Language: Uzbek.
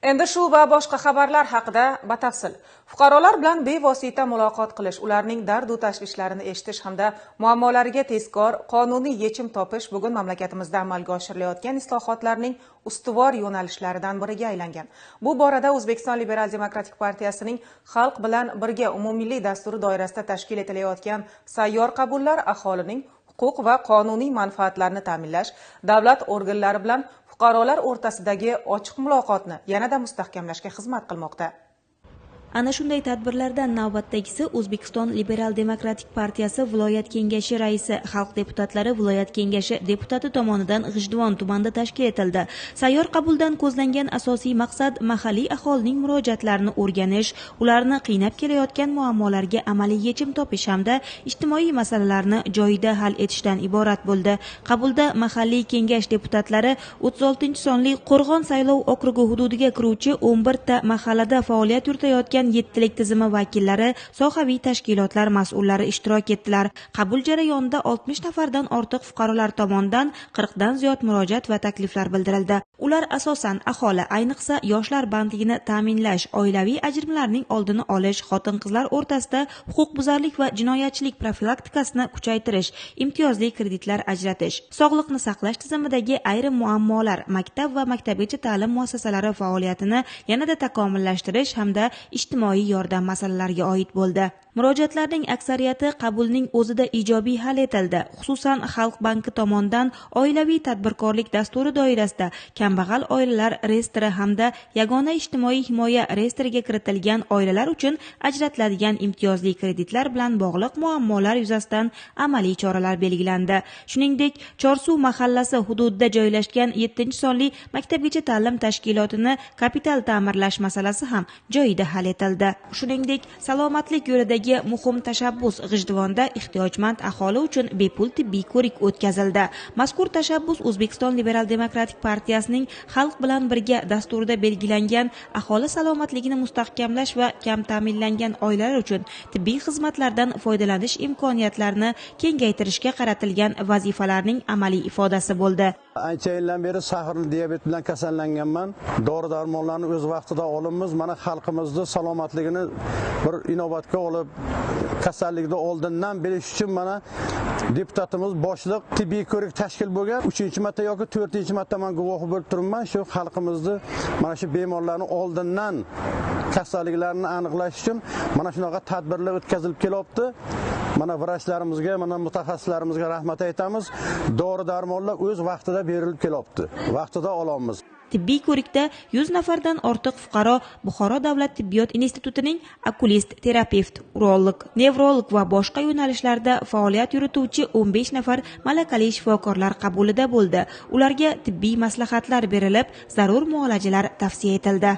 Endi shu va boshqa xabarlar haqida batafsil. Fuqarolar bilan bevosita muloqot qilish, ularning dardu tashvishlarini eshitish hamda muammolariga tezkor qonuniy yechim topish bugun mamlakatimizda amalga oshirilayotgan islohotlarning ustuvor yo'nalishlaridan biriga aylangan. Bu borada O'zbekiston Liberal Demokratik partiyasining Xalq bilan birga umummilliy dasturi doirasida tashkil etilayotgan sayyor qabullar aholining huquq va qonuniy manfaatlarini ta'minlash, davlat organlari bilan fuqarolar o'rtasidagi ochiq muloqotni yanada mustahkamlashga xizmat qilmoqda. Ana shunday tadbirlardan navbatdagisi O'zbekiston Liberal Demokratik partiyasi viloyat kengashi raisi, xalq deputatlari viloyat kengashi deputati tomonidan G'ijduvon tumanida tashkil etildi. Sayyor qabuldan ko'zlangan asosiy maqsad mahalliy aholining murojaatlarini o'rganish, ularni qiynab kelayotgan muammolarga amaliy yechim topish hamda ijtimoiy masalalarni joyida hal etishdan iborat bo'ldi. Qabulda mahalliy kengash deputatlari 36-sonli Qo'rg'on saylov okrugi hududiga kiruvchi 11 ta mahallada faoliyat yuritayotgan 7 tizimi vakillari, sohaviy tashkilotlar mas'ullari ishtirok etdilar. Qabul jarayonida 60 nafardan ortiq fuqarolar tomonidan 40 dan ziyod murojaat va takliflar bildirildi. Ular asosan aholi, ayniqsa yoshlar bandligini ta'minlash, oilaviy ajrimlarning oldini olish, xotin-qizlar o'rtasida huquqbuzarlik va jinoyatchilik profilaktikasini kuchaytirish, imtiyozli kreditlar ajratish, sog'liqni saqlash tizimidagi ayrim muammolar, maktab va maktabgacha ta'lim muassasalari faoliyatini yanada takomillashtirish hamda ijtimoiy yordam masalalariga oid bo'ldi. Murojaatlarning aksariyati qabulning o'zida ijobiy hal etildi. Xususan, Xalq banki tomonidan oilaviy tadbirkorlik dasturi doirasida kambag'al oilalar reyestri hamda yagona ijtimoiy himoya reyestriga kiritilgan oilalar uchun ajratiladigan imtiyozli kreditlar bilan bog'liq muammolar yuzasidan amaliy choralar belgilandi. Shuningdek, Chorsuv mahallasi hududida joylashgan 7-sonli maktabgacha ta'lim tashkilotini kapital ta'mirlash masalasi ham joyida hal etildi. Shuningdek, salomatlik yo'lidagi muhim tashabbus G'ijduvonda ehtiyojmand aholi uchun bepul tibbiy ko'rik o'tkazildi. Mazkur tashabbus O'zbekiston Liberal Demokratik partiyasining Xalq bilan birga dasturida belgilangan aholi salomatligini mustahkamlash va kam ta'minlangan oilalar uchun tibbiy xizmatlardan foydalanish imkoniyatlarini kengaytirishga qaratilgan vazifalarning amaliy ifodasi bo'ldi. Ancha yildan beri saharli diabet bilan kasallanganman. Dori-darmonlarni o'z vaqtida olamiz. Mana xalqimizni salomatligini bir inobatga olib, kasallikni oldindan bilish uchun mana deputatimiz boshliq tibbiy ko'rik tashkil bo'lgan. 3-marta yoki 4-marta men guvohi bo'lib turibman. Shu xalqimizni mana shu bemorlarni oldindan kasalliklarini aniqlash uchun mana shunaqa tadbirlar o'tkazilib kelyapti. Mana vrachlarimizga, mana mutaxassislarimizga rahmat aytamiz. Dori-darmonlar o'z vaqtida berilib kelyapti. Vaqtida olamiz. Tibbiy ko'rikda 100 nafardan ortiq fuqaro Buxoro davlat tibbiyot institutining okulist, terapevt, urolog, nevrolog va boshqa yo'nalishlarda faoliyat yurituvchi 15 nafar malakali shifokorlar qabulida bo'ldi. Ularga tibbiy maslahatlar berilib, zarur muolajalar tavsiya etildi.